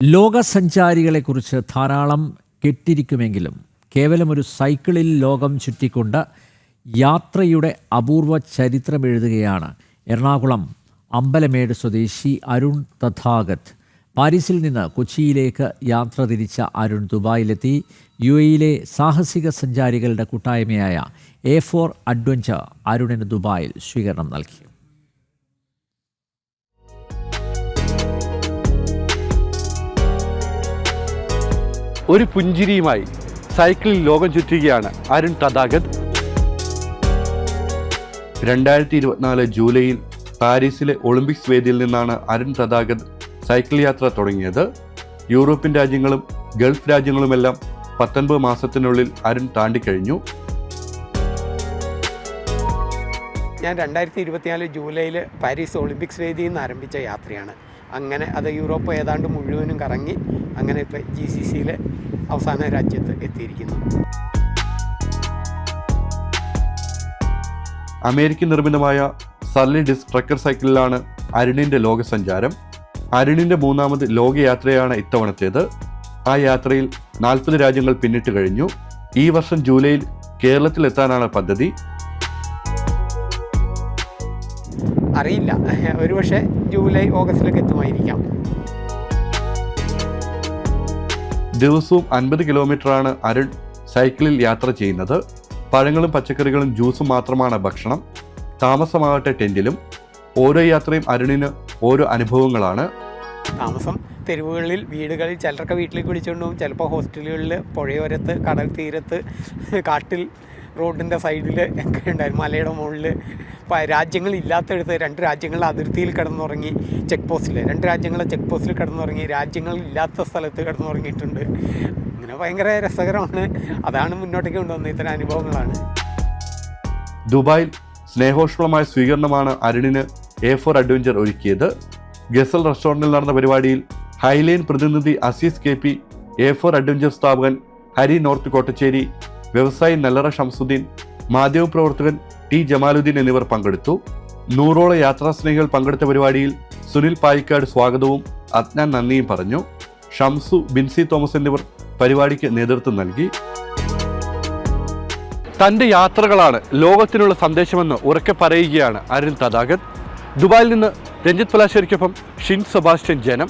ലോകസഞ്ചാരികളെക്കുറിച്ച് ധാരാളം കേട്ടിരിക്കുമെങ്കിലും കേവലമൊരു സൈക്കിളിൽ ലോകം ചുറ്റിക്കൊണ്ട് യാത്രയുടെ അപൂർവ ചരിത്രമെഴുതുകയാണ് എറണാകുളം അമ്പലമേട് സ്വദേശി അരുൺ തഥാഗത്. പാരീസിൽ നിന്ന് കൊച്ചിയിലേക്ക് യാത്ര തിരിച്ച അരുൺ ദുബായിലെത്തി. UAE-യിലെ സാഹസിക സഞ്ചാരികളുടെ കൂട്ടായ്മയായ A4 അഡ്വഞ്ചർ അരുണിന് ദുബായിൽ സ്വീകരണം നൽകി. ഒരു പുഞ്ചിരിയുമായി സൈക്കിളിൽ ലോകം ചുറ്റുകയാണ് അരുൺ തഥാഗത്. 2024 ജൂലൈയിൽ പാരീസിലെ ഒളിമ്പിക്സ് വേദിയിൽ നിന്നാണ് അരുൺ തഥാഗത് സൈക്കിൾ യാത്ര തുടങ്ങിയത്. യൂറോപ്യൻ രാജ്യങ്ങളും ഗൾഫ് രാജ്യങ്ങളുമെല്ലാം 19 മാസത്തിനുള്ളിൽ അരുൺ താണ്ടിക്കഴിഞ്ഞു. ഞാൻ 2024 ജൂലൈയിൽ പാരീസ് ഒളിമ്പിക്സ് വേദിയിൽ നിന്ന് ആരംഭിച്ച യാത്രയാണ്. അങ്ങനെ അത് യൂറോപ്പ് ഏതാണ്ട് മുഴുവനും കറങ്ങി അങ്ങനെ ഇപ്പോൾ GCCയിലെ അവസാന രാജ്യത്ത് എത്തിയിരിക്കുന്നു. അമേരിക്കൻ നിർമ്മിതമായ സർലി ഡിസ്ക് ട്രക്കർ സൈക്കിളിലാണ് അരുണിൻ്റെ ലോകസഞ്ചാരം. അരുണിൻ്റെ 3ാമത് ലോകയാത്രയാണ് ഇത്തവണത്തേത്. ആ യാത്രയിൽ 40 രാജ്യങ്ങൾ പിന്നിട്ട് കഴിഞ്ഞു. ഈ വർഷം ജൂലൈയിൽ കേരളത്തിലെത്താനാണ് പദ്ധതി. അറിയില്ല, ഒരുപക്ഷെ ജൂലൈ ഓഗസ്റ്റിലൊക്കെ എത്തുമായിരിക്കാം. ദിവസവും 50 കിലോമീറ്ററാണ് അരുൺ സൈക്കിളിൽ യാത്ര ചെയ്യുന്നത്. പഴങ്ങളും പച്ചക്കറികളും ജ്യൂസും മാത്രമാണ് ഭക്ഷണം. താമസമാകട്ടെ ടെൻറ്റിലും. ഓരോ യാത്രയും അരുണിന് ഓരോ അനുഭവങ്ങളാണ്. താമസം തെരുവുകളിൽ, വീടുകളിൽ, ചിലരൊക്കെ വീട്ടിലേക്ക് വിളിച്ചുകൊണ്ട് പോകും. ചിലപ്പോൾ ഹോസ്റ്റലുകളിൽ, പുഴയോരത്ത്, കടൽ തീരത്ത്, കാട്ടിൽ, റോഡിൻ്റെ സൈഡിൽ ഒക്കെ ഉണ്ടായിരുന്നു. മലയുടെ മുകളിൽ, രാജ്യങ്ങളില്ലാത്തടുത്ത് 2 രാജ്യങ്ങളുടെ അതിർത്തിയിൽ കിടന്നുറങ്ങി. ചെക്ക് പോസ്റ്റിൽ 2 രാജ്യങ്ങളെ ചെക്ക് പോസ്റ്റിൽ കിടന്നുറങ്ങി. രാജ്യങ്ങളില്ലാത്ത സ്ഥലത്ത് കിടന്നുറങ്ങിയിട്ടുണ്ട്. അങ്ങനെ ഭയങ്കര രസകരമാണ്. അതാണ് മുന്നോട്ടേക്ക് കൊണ്ടുവന്ന ഇത്തരം അനുഭവങ്ങളാണ്. ദുബായിൽ സ്നേഹോഷ്മളമായ സ്വീകരണമാണ് അരുണിന് A4 അഡ്വഞ്ചർ ഒരുക്കിയത്. ഗസൽ റെസ്റ്റോറൻറ്റിൽ നടന്ന പരിപാടിയിൽ ഹൈലൈൻ പ്രതിനിധി അസീസ് KP, A4 അഡ്വഞ്ചർ സ്ഥാപകൻ ഹരി നോർത്ത് കോട്ടച്ചേരി, വ്യവസായി നല്ലറ ഷംസുദ്ദീൻ, മാധ്യമപ്രവർത്തകൻ T ജമാലുദ്ദീൻ എന്നിവർ പങ്കെടുത്തു. 100ഓളം യാത്രാസ്നേഹികൾ പങ്കെടുത്ത പരിപാടിയിൽ സുനിൽ പായിക്കാട് സ്വാഗതവും അദ്നാൻ നന്ദിയും പറഞ്ഞു. ഷംസു, ബിൻസി തോമസ് എന്നിവർ പരിപാടിക്ക് നേതൃത്വം നൽകി. തൻ്റെ യാത്രകളാണ് ലോകത്തിനുള്ള സന്ദേശമെന്ന് ഉറക്കെ പറയുകയാണ് അരുൺ തഥാഗത്. ദുബായിൽ നിന്ന് രഞ്ജിത്ത് പലാശ്ശേരിക്കൊപ്പം ഷിൻ സെബാസ്റ്റ്യൻ, ജനം.